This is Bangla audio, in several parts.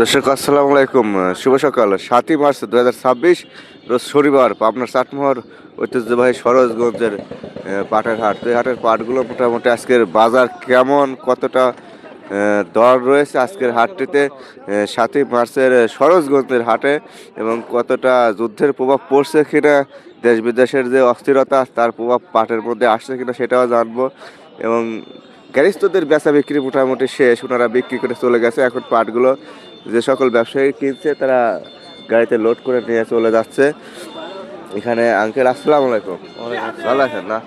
দর্শক আসসালামু আলাইকুম, শুভ সকাল। ৭ই মার্চ ২০২৬ রোজ শনিবার পাবনার চাটমোহর ঐতিহ্যবাহী সরোজগঞ্জের পাটের হাট। তো এই হাটের পাটগুলো মোটামুটি আজকের বাজার কেমন, কতটা দর রয়েছে আজকের হাটটিতে ৭ই মার্চের সরোজগঞ্জের হাটে, এবং কতটা যুদ্ধের প্রভাব পড়ছে কিনা, দেশ বিদেশের যে অস্থিরতা তার প্রভাব পাটের মধ্যে আসছে কিনা সেটাও জানবো। এবং গ্যারিস্তদের বেচা বিক্রি মোটামুটি শেষ, ওনারা বিক্রি করে চলে গেছে। এখন পাটগুলো যে সকল ব্যবসায়ী কিনছে তারা গাড়িতে লোড করে নিয়ে চলে যাচ্ছে। এখানে আঙ্কেল আসসালামু আলাইকুম, ভালো আছেন না?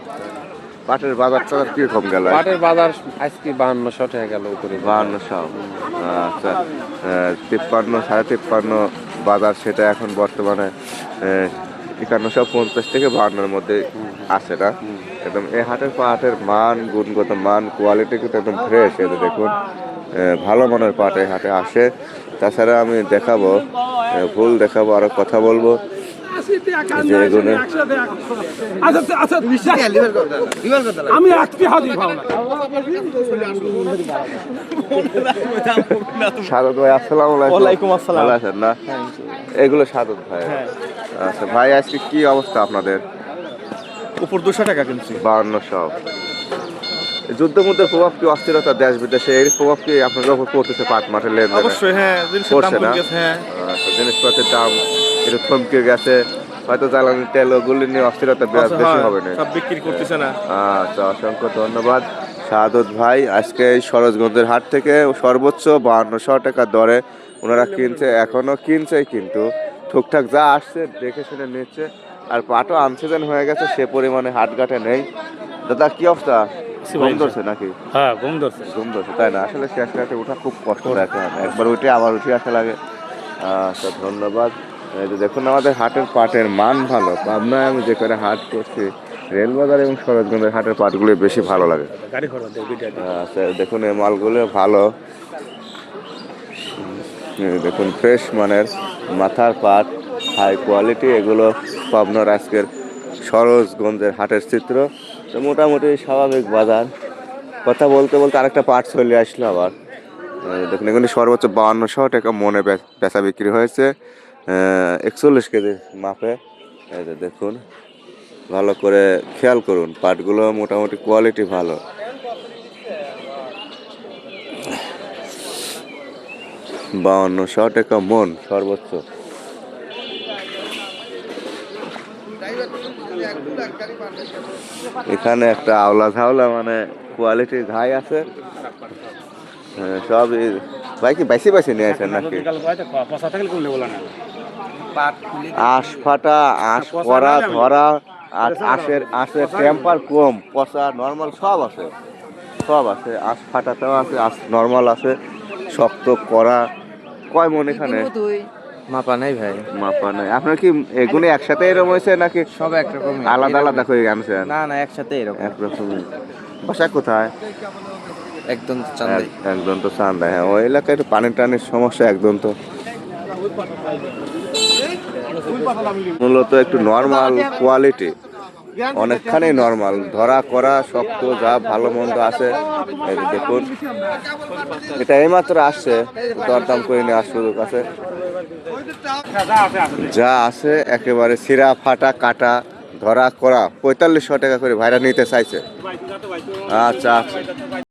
পাটের বাজার টাজার কিরকম গেল? পাটের বাজার আজকে 5200 টাকা গেল উপরে। 5200, আচ্ছা। 53, 53.5 বাজার, সেটা এখন বর্তমানে 5150 থেকে 52-এর মধ্যে আছে না? একদম এই হাটের পাটের মান, গুণগত মান, কোয়ালিটি কিন্তু একদম ফ্রেশ। এই যে দেখুন, ভালো মানের পাট এই হাটে আসে। তাছাড়া আমি দেখাবো, ফুল দেখাবো, আরো কথা বলবো যে এগুলো আমি আজকে হাজির সাদত ভাই আসসালামু আলাইকুম। ওয়ালাইকুম আসসালাম। ভালো আছেন না? এগুলো সাদত ভাই। আচ্ছা ভাই, আজকে কি অবস্থা আপনাদের? উপর 200 টাকা কিনছি। 5200। যুদ্ধ মুদ্রার প্রভাব কি, অস্থিরতা দেশ বিদেশে, এর প্রভাব কি আপনাদের উপর পড়তেছে পাট মাঠের লেনদেনে? অবশ্যই হ্যাঁ, জিনিসের দাম পড়ছে না? কমে গেছে। হ্যাঁ, আচ্ছা, জিনিসপত্রের দাম একটু থমকে গেছে, হয়তো জ্বালানি তেল ওগুলি নিয়ে অস্থিরতা বেশি হবে না? সব বিক্রি করতেছে না। আচ্ছা, অসংখ্য ধন্যবাদ শাহাদত ভাই। আজকে এই সরোজগঞ্জের হাট থেকে সর্বোচ্চ 5200 টাকা দরে ওনারা কিনছে, এখনো কিনছে, কিন্তু ঠিকঠাক যা আসছে দেখে শুনে নিচ্ছে। আর পাটও আনসিজন হয়ে গেছে, সে পরিমাণে হাটঘাটে নেই। দাদা কি অবস্থা? ঘুম ধরছে নাকি? হ্যাঁ, ঘুম ধরছে। ঘুম ধরছে, তাই না? আসলে শেষ রাতে ওঠা খুব কষ্ট দেখে, একবার উঠে আবার উঠে আসা লাগে। আচ্ছা, ধন্যবাদ। এই যে দেখুন, আমাদের হাটের পাটের মান ভালো। পাবনায় আমি যেখানে হাট করছি, রেলবাজার এবং সরোজগঞ্জের হাটের পাটগুলো বেশি ভালো লাগে। আচ্ছা, দেখুন এই মালগুলো ভালো। দেখুন ফ্রেশ মানের মাথার পাট, হাই কোয়ালিটি, এগুলো পাবনার আজকের সরোজগঞ্জের হাটের চিত্র। তো মোটামুটি স্বাভাবিক বাজার। কথা বলতে বলতে আরেকটা পাট চলে আসলো আবার। দেখুন এখানে সর্বোচ্চ 5200 টাকা মনে বেচা বিক্রি হয়েছে, 41 কেজি মাপে। এই যে দেখুন, ভালো করে খেয়াল করুন, পাটগুলো মোটামুটি কোয়ালিটি ভালো। 5200 টাকা মন সর্বোচ্চ। এখানে একটা আওলা ঝাওলা মানে কোয়ালিটির ঘাই আছে। সব ভাই কি বাইসি বাইসি নিয়ে আসেন নাকি? আঁশ ফাটা, আঁশ করা, ধরা, আর আঁশের টেম্পার কম, পচা, নর্মাল সব আছে, সব আছে। আঁশ ফাটাতেও আছে, আঁশ নর্মাল আছে, শক্ত করা। কয় মন এখানে? মাপা নাই ভাই। মাপা নাই। আপনার কি এগুলো একসাথে এরকম হয়েছে নাকি সব একরকম, আলাদা আলাদা করে আনছেন? না না, একসাথে এরকম। একরকমই। বাসা কোথায়? একদম চান্দাই। একদম তো চান্দা। হ্যাঁ, ওই এলাকায় একটু পানি টানির সমস্যা একদম। তো মূলত একটু নর্মাল কোয়ালিটি, অনেকখানি নর্মাল, ধরা করা, শক্ত, যা ভালো মন্দ আছে। এই যে দেখুন, এটা এইমাত্র আসছে, দরদাম করে নিয়ে আসছে ওদের কাছে। যা আছে একেবারে ছিঁড়া ফাটা কাটা ধরা করা 4500 টাকা করে ভাইরা নিতে চাইছে। আচ্ছা আচ্ছা।